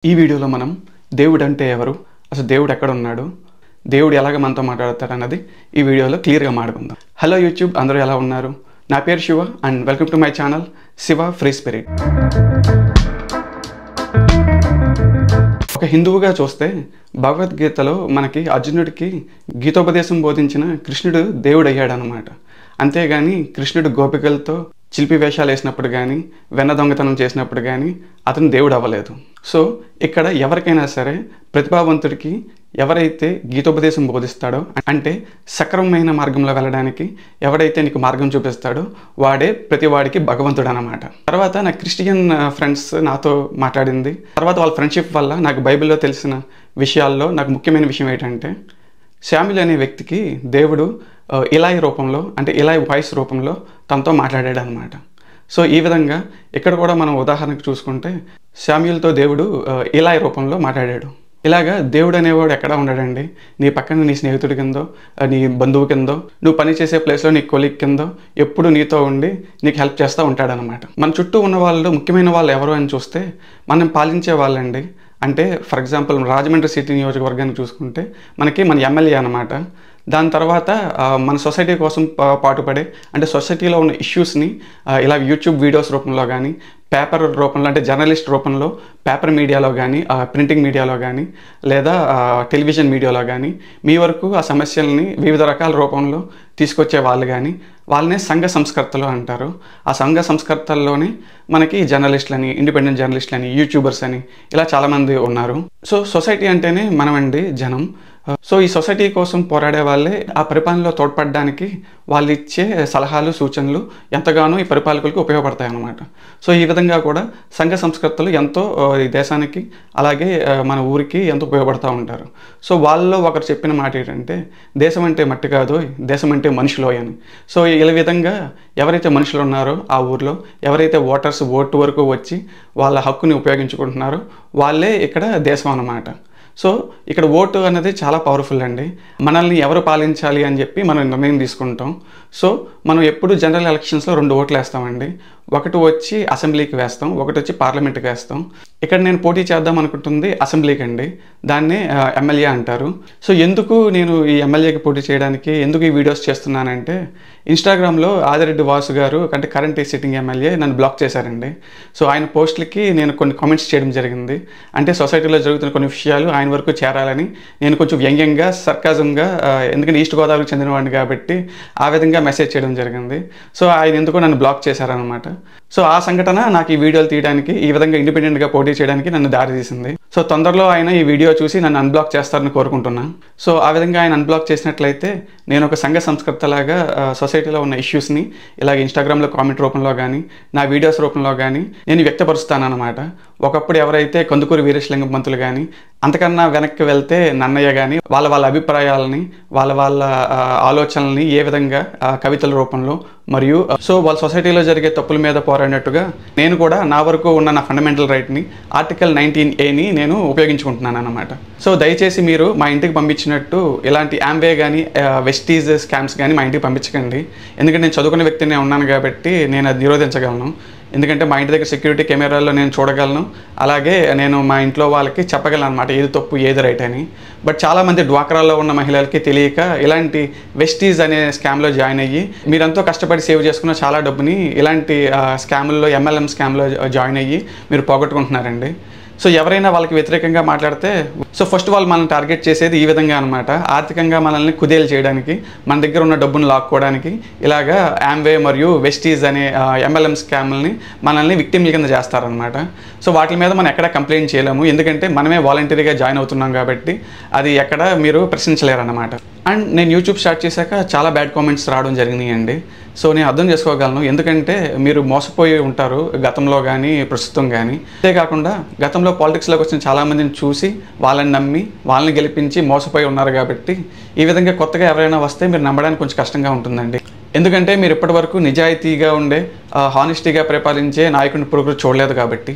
ఈ వీడియోలో మనం దేవుడు అంటే ఎవరు, అసలు దేవుడు ఎక్కడ ఉన్నాడు, దేవుడు ఎలాగ మనతో మాట్లాడతాడు అన్నది ఈ వీడియోలో క్లియర్గా మాట్లాడుకుందాం. హలో యూట్యూబ్, అందరూ ఎలా ఉన్నారు? నా పేరు Shiva and welcome to my channel Shiva free spirit. ఒక హిందువుగా చూస్తే భగవద్గీతలో మనకి అర్జునుడికి గీతోపదేశం బోధించిన కృష్ణుడు దేవుడు అయ్యాడు అన్నమాట. అంతేగాని కృష్ణుడు గోపికలతో చిలిపి వేషాలు వేసినప్పుడు కానీ వెన్న దొంగతనం చేసినప్పుడు కానీ అతను దేవుడు అవ్వలేదు. సో ఇక్కడ ఎవరికైనా సరే ప్రతిభావంతుడికి ఎవరైతే గీతోపదేశం బోధిస్తాడో, అంటే సక్రమమైన మార్గంలో వెళ్ళడానికి ఎవరైతే నీకు మార్గం చూపిస్తాడో వాడే ప్రతివాడికి భగవంతుడు అన్నమాట. తర్వాత నా క్రిస్టియన్ ఫ్రెండ్స్ నాతో మాట్లాడింది, తర్వాత వాళ్ళ ఫ్రెండ్షిప్ వల్ల నాకు బైబిల్లో తెలిసిన విషయాల్లో నాకు ముఖ్యమైన విషయం ఏంటంటే, శామ్యూల్ అనే వ్యక్తికి దేవుడు ఇలాయి రూపంలో, అంటే ఇలాయి వాయిస్ రూపంలో తనతో మాట్లాడాడు అనమాట. సో ఈ విధంగా ఇక్కడ కూడా మనం ఉదాహరణకు చూసుకుంటే శామ్యూల్తో దేవుడు ఇలాయి రూపంలో మాట్లాడాడు. ఇలాగా దేవుడు అనేవాడు ఎక్కడ ఉండడండి, నీ పక్కన నీ స్నేహితుడి కిందో, నీ బంధువు కిందో, నువ్వు పనిచేసే ప్లేస్లో నీ కొలీగ్ కిందో ఎప్పుడు నీతో ఉండి నీకు హెల్ప్ చేస్తూ ఉంటాడనమాట. మన చుట్టూ ఉన్న వాళ్ళు ముఖ్యమైన వాళ్ళు ఎవరు అని చూస్తే మనం పాలించే వాళ్ళండి. అంటే ఫర్ ఎగ్జాంపుల్ రాజమండ్రి సిటీ నియోజకవర్గాన్ని చూసుకుంటే మనకి మన ఎమ్మెల్యే అనమాట. దాని తర్వాత మన సొసైటీ కోసం పాటుపడే, అంటే సొసైటీలో ఉన్న ఇష్యూస్ని ఇలా యూట్యూబ్ వీడియోస్ రూపంలో కానీ, పేపర్ రూపంలో అంటే జర్నలిస్ట్ రూపంలో పేపర్ మీడియాలో కానీ, ప్రింటింగ్ మీడియాలో కానీ, లేదా టెలివిజన్ మీడియాలో కానీ మీ వరకు ఆ సమస్యల్ని వివిధ రకాల రూపంలో తీసుకొచ్చే వాళ్ళు కానీ వాళ్ళనే సంఘ సంస్కర్తలు అంటారు. ఆ సంఘ సంస్కర్తల్లోనే మనకి జర్నలిస్టులని, ఇండిపెండెంట్ జర్నలిస్టులని, యూట్యూబర్స్ అని ఇలా చాలామంది ఉన్నారు. సో సొసైటీ అంటేనే మనమండి, జనం. సో ఈ సొసైటీ కోసం పోరాడే వాళ్ళే ఆ పరిపాలనలో తోడ్పడడానికి వాళ్ళు ఇచ్చే సలహాలు, సూచనలు ఎంతగానో ఈ పరిపాలకులకు ఉపయోగపడతాయి అన్నమాట. సో ఈ విధంగా కూడా సంఘ సంస్కర్తలు ఎంతో ఈ దేశానికి అలాగే మన ఊరికి ఎంతో ఉపయోగపడుతూ ఉంటారు. సో వాళ్ళలో ఒకరు చెప్పిన మాట ఏంటంటే, దేశం అంటే మట్టి కాదు, దేశం అంటే మనుషులో అని. సో ఈ విధంగా ఎవరైతే మనుషులు ఉన్నారో ఆ ఊర్లో, ఎవరైతే ఓటర్స్ ఓటు వరకు వచ్చి వాళ్ళ హక్కుని ఉపయోగించుకుంటున్నారో వాళ్ళే ఇక్కడ దేశం అన్నమాట. సో ఇక్కడ ఓటు అనేది చాలా పవర్ఫుల్ అండి. మనల్ని ఎవరు పాలించాలి అని చెప్పి మనం నిర్ణయం తీసుకుంటాం. సో మనం ఎప్పుడు జనరల్ ఎలక్షన్స్లో 2 ఓట్లు వేస్తామండి. ఒకటి వచ్చి అసెంబ్లీకి వేస్తాం, ఒకటి వచ్చి పార్లమెంట్కి వేస్తాం. ఇక్కడ నేను పోటీ చేద్దాం అనుకుంటుంది అసెంబ్లీకి అండి, దాన్నే ఎమ్మెల్యే అంటారు. సో ఎందుకు నేను ఈ ఎమ్మెల్యేకి పోటీ చేయడానికి ఎందుకు ఈ వీడియోస్ చేస్తున్నానంటే, ఇన్స్టాగ్రామ్లో ఆదిరెడ్డి వాసు గారు, అంటే కరెంట్ సిట్టింగ్ ఎమ్మెల్యే, నన్ను బ్లాక్ చేశారండి. సో ఆయన పోస్టులకి నేను కొన్ని కామెంట్స్ చేయడం జరిగింది. అంటే సొసైటీలో జరుగుతున్న కొన్ని విషయాలు ఆయన వరకు చేరాలని నేను కొంచెం వ్యంగ్యంగా, సర్కాజంగా, ఎందుకంటే ఈస్ట్ గోదావరికి చెందినవాడిని కాబట్టి ఆ విధంగా మెసేజ్ చేయడం జరిగింది. సో ఆయన ఎందుకో నన్ను బ్లాక్ చేశారనమాట. సో ఆ సంఘటన నాకు ఈ వీడియోలు తీయడానికి, ఈ విధంగా ఇండిపెండెంట్గా పోటీ చేయడానికి నన్ను దారి తీసింది. సో తొందరలో ఆయన ఈ వీడియో చూసి నన్ను అన్బ్లాక్ చేస్తారని కోరుకుంటున్నాను. సో ఆ విధంగా ఆయన అన్బ్లాక్ చేసినట్లయితే నేను ఒక సంఘ సంస్కర్తలాగా సొసైటీలో ఉన్న ఇష్యూస్ని ఇలాగ ఇన్స్టాగ్రామ్లో కామెంట్ రూపంలో కానీ, నా వీడియోస్ రూపంలో కానీ నేను వ్యక్తపరుస్తానన్నమాట. ఒకప్పుడు ఎవరైతే కందుకూరి వీరేశలింగం పంతులు కానీ, అంతకన్నా వెనక్కి వెళ్తే నన్నయ్య కానీ వాళ్ళ అభిప్రాయాలని, వాళ్ళ ఆలోచనల్ని ఏ విధంగా కవితల రూపంలో మరియు సో వాళ్ళ సొసైటీలో జరిగే తప్పుల మీద పోరాడినట్టుగా నేను కూడా నా వరకు ఉన్న నా ఫండమెంటల్ రైట్ని, ఆర్టికల్ 19A నేను ఉపయోగించుకుంటున్నాను అన్నమాట. సో దయచేసి మీరు మా ఇంటికి పంపించినట్టు ఇలాంటి యాంబే కానీ, వెస్టీజ్ స్కామ్స్ కానీ మా ఇంటికి పంపించకండి. ఎందుకంటే నేను చదువుకునే వ్యక్తినే ఉన్నాను కాబట్టి నేను అది నిరోధించగలను. ఎందుకంటే మా ఇంటి దగ్గర సెక్యూరిటీ కెమెరాల్లో నేను చూడగలను, అలాగే నేను మా ఇంట్లో వాళ్ళకి చెప్పగలను అనమాట ఏది తప్పు ఏది రైట్ అని. బట్ చాలామంది డ్వాక్రాలో ఉన్న మహిళలకి తెలియక ఇలాంటి వెస్టీజ్ అనే స్కామ్లో జాయిన్ అయ్యి మీరంతా కష్టపడి సేవ్ చేసుకున్న చాలా డబ్బుని ఇలాంటి స్కాముల్లో, MLM స్కామ్లో జాయిన్ అయ్యి మీరు పోగొట్టుకుంటున్నారండి. సో ఎవరైనా వాళ్ళకి వ్యతిరేకంగా మాట్లాడితే, సో ఫస్ట్ వాళ్ళు మనల్ని టార్గెట్ చేసేది ఈ విధంగా అనమాట. ఆర్థికంగా మనల్ని కుదేలు చేయడానికి, మన దగ్గర ఉన్న డబ్బును లాక్కోవడానికి ఇలాగా యాంవే మరియు వెస్టీజ్ అనే MLM స్కామ్ని మనల్ని విక్టిమ్ల కింద చేస్తారనమాట. సో వాటి మీద మనం ఎక్కడ కంప్లైంట్ చేయలేము, ఎందుకంటే మనమే వాలంటరీగా జాయిన్ అవుతున్నాం కాబట్టి అది ఎక్కడ మీరు ప్రశ్నించలేరు అన్నమాట. అండ్ నేను యూట్యూబ్ స్టార్ట్ చేశాక చాలా బ్యాడ్ కామెంట్స్ రావడం జరిగినాయండి. సో నేను అర్థం చేసుకోగలను, ఎందుకంటే మీరు మోసపోయి ఉంటారు గతంలో కానీ ప్రస్తుతం కానీ. అంతేకాకుండా గతంలో పాలిటిక్స్లోకి వచ్చిన చాలామందిని చూసి వాళ్ళని నమ్మి వాళ్ళని గెలిపించి మోసపోయి ఉన్నారు కాబట్టి ఈ విధంగా కొత్తగా ఎవరైనా వస్తే మీరు నమ్మడానికి కొంచెం కష్టంగా ఉంటుందండి. ఎందుకంటే మీరు ఇప్పటివరకు నిజాయితీగా ఉండే, హానెస్టీగా పరిపాలించే నాయకుడిని ఇప్పుడు చూడలేదు కాబట్టి.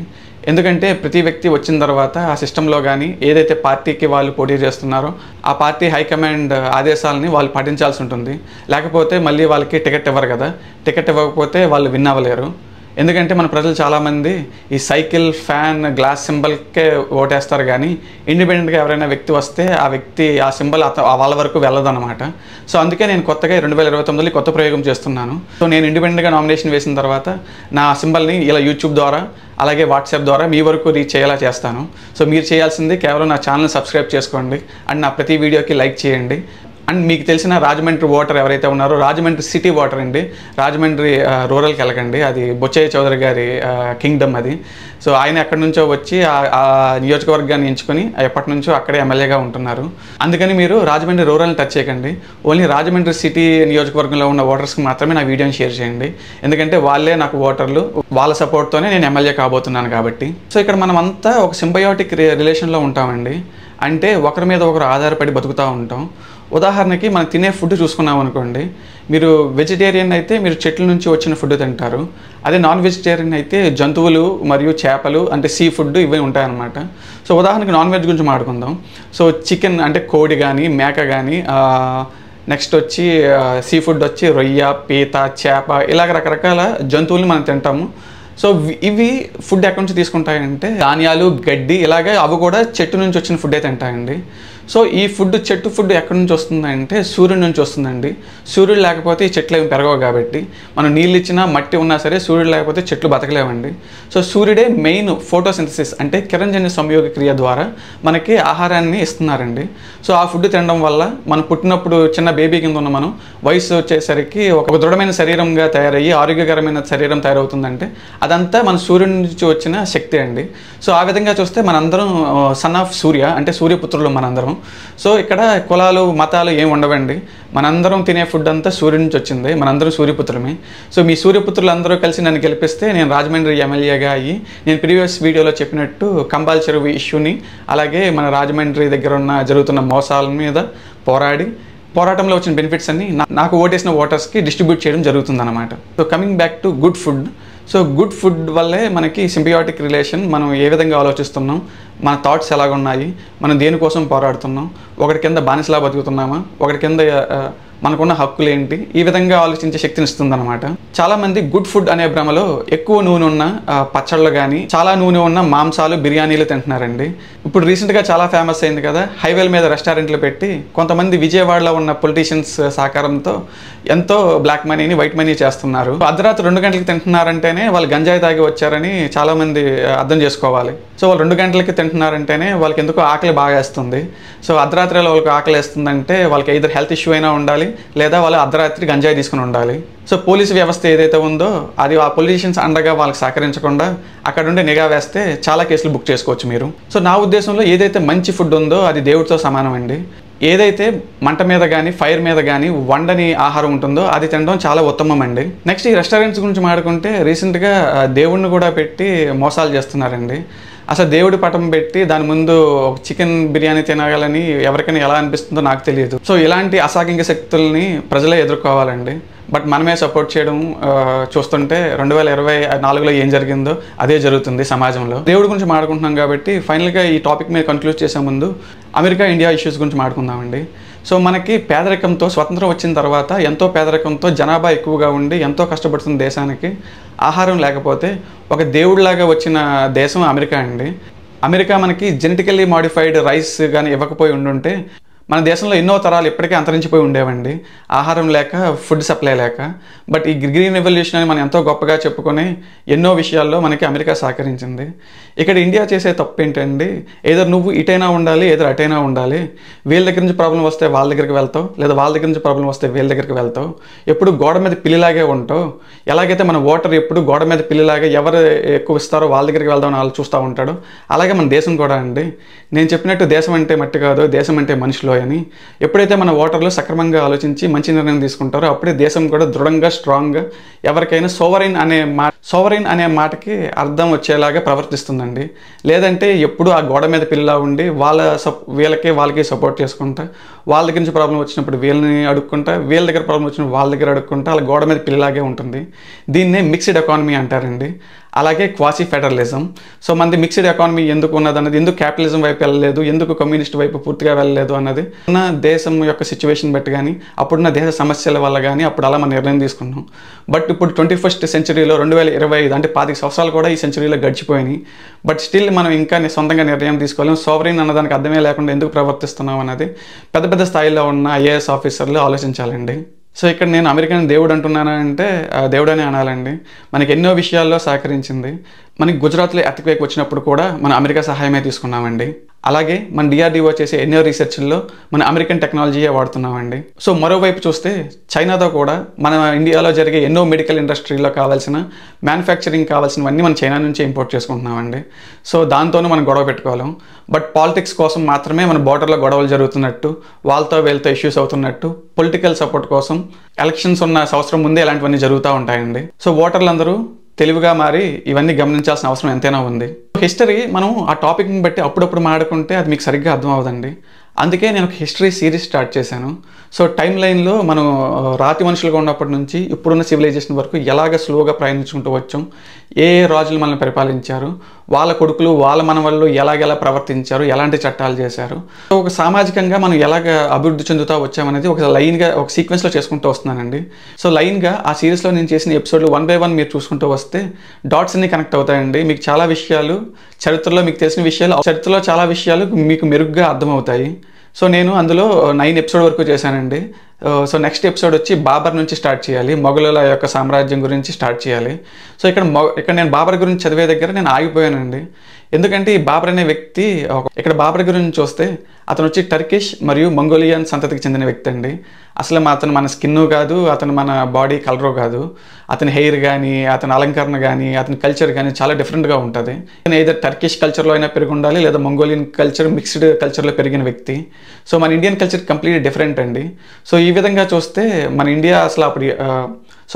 ఎందుకంటే ప్రతి వ్యక్తి వచ్చిన తర్వాత ఆ సిస్టంలో కానీ ఏదైతే పార్టీకి వాళ్ళు పోటీ చేస్తున్నారో ఆ పార్టీ హైకమాండ్ ఆదేశాలని వాళ్ళు పాటించాల్సి ఉంటుంది. లేకపోతే మళ్ళీ వాళ్ళకి టికెట్ ఇవ్వరు కదా, టికెట్ ఇవ్వకపోతే వాళ్ళు విన్ అవ్వలేరు. ఎందుకంటే మన ప్రజలు చాలామంది ఈ సైకిల్, ఫ్యాన్, గ్లాస్ సింబల్కే ఓటేస్తారు, కానీ ఇండిపెండెంట్గా ఎవరైనా వ్యక్తి వస్తే ఆ వ్యక్తి ఆ సింబల్ వాళ్ళ వరకు వెళ్ళదు అనమాట. సో అందుకే నేను కొత్తగా 2029లో కొత్త ప్రయోగం చేస్తున్నాను. సో నేను ఇండిపెండెంట్గా నామినేషన్ వేసిన తర్వాత నా సింబల్ని ఇలా యూట్యూబ్ ద్వారా అలాగే వాట్సాప్ ద్వారా మీ వరకు రీచ్ అయ్యేలా చేస్తాను. సో మీరు చేయాల్సింది కేవలం నా ఛానల్ సబ్స్క్రైబ్ చేసుకోండి అండ్ నా ప్రతి వీడియోకి లైక్ చేయండి. అండ్ మీకు తెలిసిన రాజమండ్రి ఓటర్ ఎవరైతే ఉన్నారో, రాజమండ్రి సిటీ ఓటర్ అండి, రాజమండ్రి రూరల్కి వెళ్ళకండి, అది బొచ్చయ్య చౌదరి గారి కింగ్డమ్ అది. సో ఆయన ఎక్కడి నుంచో వచ్చి ఆ నియోజకవర్గాన్ని ఎంచుకొని ఎప్పటి నుంచో అక్కడే ఎమ్మెల్యేగా ఉంటున్నారు. అందుకని మీరు రాజమండ్రి రూరల్ని టచ్ చేయకండి, ఓన్లీ రాజమండ్రి సిటీ నియోజకవర్గంలో ఉన్న ఓటర్స్కి మాత్రమే నా వీడియోని షేర్ చేయండి. ఎందుకంటే వాళ్ళే నాకు ఓటర్లు, వాళ్ళ సపోర్ట్తోనే నేను ఎమ్మెల్యే కాబోతున్నాను కాబట్టి. సో ఇక్కడ మనం అంతా ఒక సింబయోటిక్ రిలేషన్లో ఉంటామండి. అంటే ఒకరి మీద ఒకరు ఆధారపడి బతుకుతూ ఉంటాం. ఉదాహరణకి మనం తినే ఫుడ్ చూసుకున్నాం అనుకోండి, మీరు వెజిటేరియన్ అయితే మీరు చెట్ల నుంచి వచ్చిన ఫుడ్ తింటారు, అదే నాన్ వెజిటేరియన్ అయితే జంతువులు మరియు చేపలు అంటే సీ ఫుడ్ ఇవి ఉంటాయన్నమాట. సో ఉదాహరణకి నాన్ వెజ్ గురించి మాట్లాడుకుందాం. సో చికెన్ అంటే కోడి కానీ మేక కానీ, నెక్స్ట్ వచ్చి సీ ఫుడ్ వచ్చి రొయ్య, పీత, చేప, ఇలాగ రకరకాల జంతువుల్ని మనం తింటాము. సో ఇవి ఫుడ్ ఎక్కడి నుంచి తీసుకుంటాయంటే ధాన్యాలు, గడ్డి, ఇలాగే అవి కూడా చెట్టు నుంచి వచ్చిన ఫుడ్ అయితే తింటాయండి. సో ఈ ఫుడ్, చెట్టు ఫుడ్ ఎక్కడి నుంచి వస్తుందంటే సూర్యుడి నుంచి వస్తుందండి. సూర్యుడు లేకపోతే ఈ చెట్లు ఏమి పెరగవు కాబట్టి, మనం నీళ్ళు ఇచ్చినా మట్టి ఉన్నా సరే సూర్యుడు లేకపోతే చెట్లు బతకలేవండి. సో సూర్యుడే మెయిన్ ఫోటోసింథసిస్ అంటే కిరణజన్య సంయోగ క్రియ ద్వారా మనకి ఆహారాన్ని ఇస్తున్నారండి. సో ఆ ఫుడ్ తినడం వల్ల మనం పుట్టినప్పుడు చిన్న బేబీ కింద ఉన్న మనం వయసు వచ్చేసరికి ఒక దృఢమైన శరీరంగా తయారయ్యి ఆరోగ్యకరమైన శరీరం తయారవుతుందంటే అదంతా మన సూర్యుడి నుంచి వచ్చిన శక్తి అండి. సో ఆ విధంగా చూస్తే మనందరం సన్ ఆఫ్ సూర్య అంటే సూర్యపుత్రులు మనందరం. సో ఇక్కడ కులాలు, మతాలు ఏమి ఉండవండి. మనందరం తినే ఫుడ్ అంతా సూర్యుడి నుంచి వచ్చింది, మనందరం సూర్యపుత్రులమే. సో మీ సూర్యపుత్రులు అందరూ కలిసి నన్ను గెలిపిస్తే నేను రాజమండ్రి ఎమ్మెల్యేగా అయ్యి, నేను ప్రీవియస్ వీడియోలో చెప్పినట్టు కంబాల్ చెరువు ఇష్యూని అలాగే మన రాజమండ్రి దగ్గర జరుగుతున్న మోసాల మీద పోరాటంలో వచ్చిన బెనిఫిట్స్ అన్ని నాకు ఓటేసిన ఓటర్స్కి డిస్ట్రిబ్యూట్ చేయడం జరుగుతుందన్నమాట. So coming back to good food. So good food వల్లే మనకి సింబియాటిక్ రిలేషన్, మనం ఏ విధంగా ఆలోచిస్తున్నాం, మన థాట్స్ ఎలాగున్నాయి, మనం దేనికోసం పోరాడుతున్నాం, ఒకటి కింద బానిసలా బతుకుతున్నామా, ఒకటి కింద మనకున్న హక్కులు ఏంటి, ఈ విధంగా ఆలోచించే శక్తిని ఇస్తుందన్నమాట. చాలామంది గుడ్ ఫుడ్ అనే భ్రమలో ఎక్కువ నూనె ఉన్న పచ్చళ్ళు కానీ, చాలా నూనె ఉన్న మాంసాలు, బిర్యానీలు తింటున్నారండి. ఇప్పుడు రీసెంట్గా చాలా ఫేమస్ అయింది కదా, హైవేల మీద రెస్టారెంట్లు పెట్టి కొంతమంది విజయవాడలో ఉన్న పొలిటీషియన్స్ సహకారంతో ఎంతో బ్లాక్ మనీని వైట్ మనీ చేస్తున్నారు. అర్ధరాత్రి 2 గంటలకి తింటున్నారంటేనే వాళ్ళు గంజాయి తాగి వచ్చారని చాలామంది అర్థం చేసుకోవాలి. సో వాళ్ళు 2 గంటలకి తింటున్నారంటేనే వాళ్ళకి ఎందుకో ఆకలి బాగా వేస్తుంది. సో అర్ధరాత్రిలో వాళ్ళకి ఆకలి వేస్తుందంటే వాళ్ళకి either హెల్త్ ఇష్యూ అయినా ఉండాలి, లేదా వాళ్ళు అర్ధరాత్రి గంజాయి తీసుకుని ఉండాలి. సో పోలీసు వ్యవస్థ ఏదైతే ఉందో అది ఆ పొలిటీషియన్స్ అండగా వాళ్ళకి సహకరించకుండా అక్కడ ఉండి నిఘా వేస్తే చాలా కేసులు బుక్ చేసుకోవచ్చు మీరు. సో నా ఉద్దేశంలో ఏదైతే మంచి ఫుడ్ ఉందో అది దేవుడితో సమానం అండి. ఏదైతే మంట మీద కానీ, ఫైర్ మీద కానీ వండని ఆహారం ఉంటుందో అది తినడం చాలా ఉత్తమం అండి. నెక్స్ట్ ఈ రెస్టారెంట్స్ గురించి మాట్లాడుకుంటే రీసెంట్గా దేవుడిని కూడా పెట్టి మోసాలు చేస్తున్నారండి. అసలు దేవుడి పటం పెట్టి దాని ముందు చికెన్ బిర్యానీ తినగాలని ఎవరికైనా ఎలా అనిపిస్తుందో నాకు తెలియదు. సో ఇలాంటి అసాంఘిక శక్తుల్ని ప్రజలే ఎదుర్కోవాలండి. బట్ మనమే సపోర్ట్ చేయడం చూస్తుంటే 2024లో ఏం జరిగిందో అదే జరుగుతుంది సమాజంలో. దేవుడి గురించి మాట్లాడుకుంటున్నాం కాబట్టి ఫైనల్గా ఈ టాపిక్ మీద కన్క్లూడ్ చేసే ముందు అమెరికా, ఇండియా ఇష్యూస్ గురించి మాట్లాడుకుందామండి. సో మనకి పేదరికంతో స్వతంత్రం వచ్చిన తర్వాత ఎంతో పేదరికంతో జనాభా ఎక్కువగా ఉండి ఎంతో కష్టపడుతున్న దేశానికి ఆహారం లేకపోతే ఒక దేవుడిలాగా వచ్చిన దేశం అమెరికా అండి. అమెరికా మనకి జెనెటికల్లీ మాడిఫైడ్ రైస్ కానీ ఇవ్వకపోయి ఉండుంటే మన దేశంలో ఎన్నో తరాలు ఇప్పటికే అంతరించిపోయి ఉండేవండి, ఆహారం లేక, ఫుడ్ సప్లై లేక. బట్ ఈ గ్రీన్ రెవల్యూషన్ అని మనం ఎంతో గొప్పగా చెప్పుకొని ఎన్నో విషయాల్లో మనకి అమెరికా సహకరించింది. ఇక్కడ ఇండియా చేసే తప్పు ఏంటండి, ఏదో నువ్వు ఇటైనా ఉండాలి, ఏదో అటైనా ఉండాలి. వీళ్ళ దగ్గర నుంచి ప్రాబ్లం వస్తే వాళ్ళ దగ్గరికి వెళ్తావు, లేదా వాళ్ళ దగ్గర నుంచి ప్రాబ్లం వస్తే వీళ్ళ దగ్గరికి వెళ్తావు. ఎప్పుడు గోడ మీద పిల్లిలాగే ఉంటావు. ఎలాగైతే మన ఓటర్ ఎప్పుడు గోడ మీద పిల్లిలాగా ఎవరు ఎక్కువ ఇస్తారో వాళ్ళ దగ్గరికి వెళ్దామని వాళ్ళు చూస్తూ ఉంటాడు, అలాగే మన దేశం కూడా అండి. నేను చెప్పినట్టు దేశం అంటే మట్టి కాదు, దేశం అంటే మనుషులు అని. ఎప్పుడైతే మన ఓటర్లు సక్రమంగా ఆలోచించి మంచి నిర్ణయం తీసుకుంటారో అప్పుడే దేశం కూడా దృఢంగా, స్ట్రాంగ్గా ఎవరికైనా సోవరైన్ అనే మాటకి అర్థం వచ్చేలాగా ప్రవర్తిస్తుందండి. లేదంటే ఎప్పుడు ఆ గోడ మీద పిల్లలా ఉండి వాళ్ళకి సపోర్ట్ చేసుకుంటా, వాళ్ళ దగ్గర నుంచి ప్రాబ్లం వచ్చినప్పుడు వీళ్ళని అడుక్కుంటా, వీళ్ళ దగ్గర ప్రాబ్లం వచ్చినప్పుడు వాళ్ళ దగ్గర అడుక్కుంటా, అలా గోడ మీద పిల్లలాగే ఉంటుంది. దీన్నే మిక్స్డ్ ఎకానమీ అంటారండి. అలాగే క్వాసీ ఫెడరలిజం. సో మనది మిక్స్డ్ ఎకానమీ ఎందుకు ఉన్నది అన్నది, ఎందుకు క్యాపిటలిజం వైపు వెళ్ళలేదు, ఎందుకు కమ్యూనిస్ట్ వైపు పూర్తిగా వెళ్ళలేదు అన్నది ఉన్న దేశం యొక్క సిచ్యువేషన్ బట్టి కానీ అప్పుడున్న దేశ సమస్యల వల్ల కానీ అప్పుడు అలా మనం నిర్ణయం తీసుకున్నాం. బట్ ఇప్పుడు 21st సెంచరీలో 2025 అంటే 25 సంవత్సరాలు కూడా ఈ సెంచరీలో గడిచిపోయినాయి. బట్ స్టిల్ మనం ఇంకా సొంతంగా నిర్ణయం తీసుకోలేం. సోవరెన్ అన్నదానికి అర్థమే లేకుండా ఎందుకు ప్రవర్తిస్తున్నాం అన్నది పెద్ద పెద్ద స్థాయిలో ఉన్న ఐఏఎస్ ఆఫీసర్లు ఆలోచించాలండి. సో ఇక్కడ నేను అమెరికన్ దేవుడు అంటున్నానంటే దేవుడనే అనాలండి. మనకి ఎన్నో విషయాల్లో సహకరించింది. మనకి గుజరాత్లో ఎర్త్క్వేక్ వచ్చినప్పుడు కూడా మనం అమెరికా సహాయమే తీసుకున్నామండి. అలాగే మన డిఆర్డిఓ చేసే ఎన్నో రీసెర్చ్ల్లో మన అమెరికన్ టెక్నాలజీయే వాడుతున్నామండి. సో మరోవైపు చూస్తే చైనాతో కూడా మన ఇండియాలో జరిగే ఎన్నో మెడికల్ ఇండస్ట్రీలో కావాల్సిన మ్యానుఫ్యాక్చరింగ్ కావాల్సినవన్నీ మనం చైనా నుంచే ఇంపోర్ట్ చేసుకుంటున్నామండి. సో దాంతోనూ మనం గొడవ పెట్టుకోలేం. బట్ పాలిటిక్స్ కోసం మాత్రమే మన బోర్డర్లో గొడవలు జరుగుతున్నట్టు, వాళ్ళతో వీళ్ళతో ఇష్యూస్ అవుతున్నట్టు, పొలిటికల్ సపోర్ట్ కోసం ఎలక్షన్స్ ఉన్న సంవత్సరం ముందే ఇలాంటివన్నీ జరుగుతూ ఉంటాయండి. సో ఓటర్లందరూ తెలివిగా మారి ఇవన్నీ గమనించాల్సిన అవసరం ఎంతైనా ఉంది. హిస్టరీ మనం ఆ టాపిక్ని బట్టి అప్పుడప్పుడు మాడుకుంటే అది మీకు సరిగ్గా అర్థం అవ్వదండి. అందుకే నేను ఒక హిస్టరీ సిరీస్ స్టార్ట్ చేశాను. సో టైం లైన్లో మనం రాతి మనుషులుగా ఉన్నప్పటి నుంచి ఇప్పుడున్న సివిలైజేషన్ వరకు ఎలాగ స్లోగా ప్రయాణించుకుంటూ వచ్చాం, ఏ రాజులు మనల్ని పరిపాలించారు, వాళ్ళ కొడుకులు వాళ్ళ మనవళ్ళు ఎలాగెలా ప్రవర్తించారు, ఎలాంటి చట్టాలు చేశారు, సో ఒక సామాజికంగా మనం ఎలాగ అభివృద్ధి చెందుతూ వచ్చామనేది ఒక లైన్గా ఒక సీక్వెన్స్లో చేసుకుంటూ వస్తున్నానండి. సో లైన్గా ఆ సిరీస్లో నేను చేసిన ఎపిసోడ్లు 1 by 1 మీరు చూసుకుంటూ వస్తే డాట్స్ అన్ని కనెక్ట్ అవుతాయండి. మీకు చాలా విషయాలు చరిత్రలో మీకు తెలిసిన విషయాలు, చరిత్రలో చాలా విషయాలు మీకు మెరుగ్గా అర్థమవుతాయి. సో నేను అందులో 9 ఎపిసోడ్ వరకు చేశానండి. సో నెక్స్ట్ ఎపిసోడ్ వచ్చి బాబర్ నుంచి స్టార్ట్ చేయాలి, మొఘలుల యొక్క సామ్రాజ్యం గురించి స్టార్ట్ చేయాలి. సో ఇక్కడ నేను బాబర్ గురించి చదివే దగ్గర నేను ఆగిపోయానండి. ఎందుకంటే ఈ బాబర్ అనే వ్యక్తి ఇక్కడ బాబర్ గురించి చూస్తే అతను వచ్చి టర్కిష్ మరియు మంగోలియన్ సంతతికి చెందిన వ్యక్తి అండి. అసలు అతను మన స్కిన్ కాదు, అతను మన బాడీ కలరు కాదు, అతని హెయిర్ కానీ అతని అలంకరణ కానీ అతని కల్చర్ కానీ చాలా డిఫరెంట్గా ఉంటుంది. ఏదో టర్కిష్ కల్చర్లో అయినా పెరిగి ఉండాలి, లేదా మంగోలియన్ కల్చర్ మిక్స్డ్ కల్చర్లో పెరిగిన వ్యక్తి. సో మన ఇండియన్ కల్చర్ కంప్లీట్లీ డిఫరెంట్ అండి. సో ఈ విధంగా చూస్తే మన ఇండియా అసలు అప్పుడు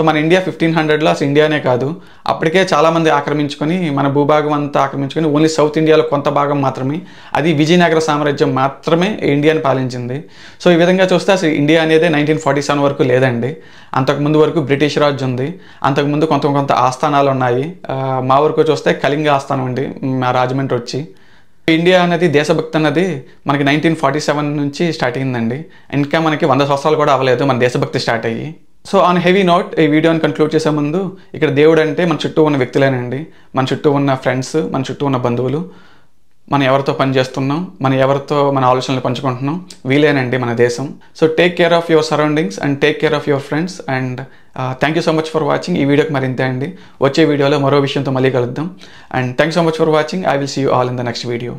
మన ఇండియా 1500లో అసలు ఇండియానే కాదు, అప్పటికే చాలామంది ఆక్రమించుకొని మన భూభాగం అంతా ఆక్రమించుకొని ఓన్లీ సౌత్ ఇండియాలో కొంత భాగం మాత్రమే, అది విజయనగర సామ్రాజ్యం మాత్రమే ఇండియాని పాలించింది. సో ఈ విధంగా చూస్తే అసలు ఇండియా అనేది 1947 వరకు లేదండి. అంతకుముందు వరకు బ్రిటిష్ రాజ్ ఉంది, అంతకుముందు కొంత ఆస్థానాలు ఉన్నాయి. మా వరకు చూస్తే కళింగ ఆస్థానం అండి మా రాజమండ్రి వచ్చి. ఇండియా అనేది దేశభక్తి అన్నది మనకి 1947 నుంచి స్టార్ట్ అయిందండి. ఇంకా మనకి 100 సంవత్సరాలు కూడా అవ్వలేదు మన దేశభక్తి స్టార్ట్ అయ్యి. సో ఆన్ హెవీ నోట్ ఈ వీడియోని కంక్లూడ్ చేసే ముందు ఇక్కడ దేవుడు అంటే మన చుట్టూ ఉన్న వ్యక్తులేనండి, మన చుట్టూ ఉన్న ఫ్రెండ్స్, మన చుట్టూ ఉన్న బంధువులు, మనం ఎవరితో పని చేస్తున్నాం, మన ఆలోచనలు పంచుకుంటున్నాం, వీలేనండి మన దేశం. So take care of your surroundings and take care of your friends and thank you so much for watching. ఈ వీడియోకి మరి ఇంతే అండి. వచ్చే వీడియోలో మరో విషయంతో మళ్ళీ కలుద్దాం. And thank you so much for watching. I will see you all in the next video.